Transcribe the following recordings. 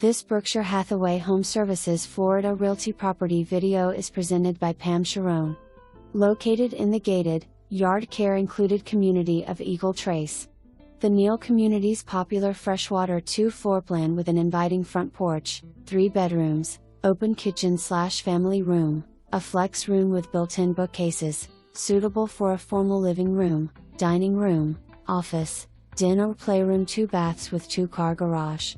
This Berkshire Hathaway HomeServices Florida Realty property video is presented by Pam Sharon. Located in the gated, yard care included community of Eagle Trace. The Neal Communities popular Freshwater II floorplan with an inviting front porch, 3 bedrooms, open kitchen/family room, a flex room with built-in bookcases, suitable for a formal living room, dining room, office, den or playroom, 2 baths with 2-car garage.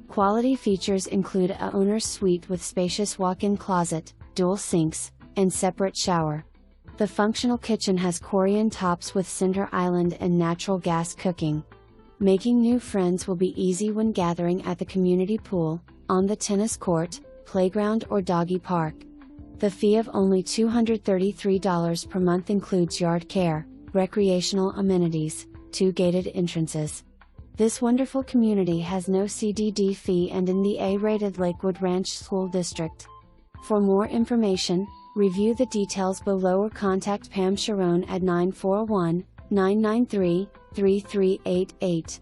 Quality features include a owner's suite with spacious walk-in closet, dual sinks, and separate shower. The functional kitchen has corian tops with center island and natural gas cooking. Making new friends will be easy when gathering at the community pool, on the tennis court, playground or doggy park. The fee of only $233 per month includes yard care, recreational amenities, 2 gated entrances. This wonderful community has no CDD fee and in the A-rated Lakewood Ranch School District. For more information, review the details below or contact Pam Sharon at 941-993-3388.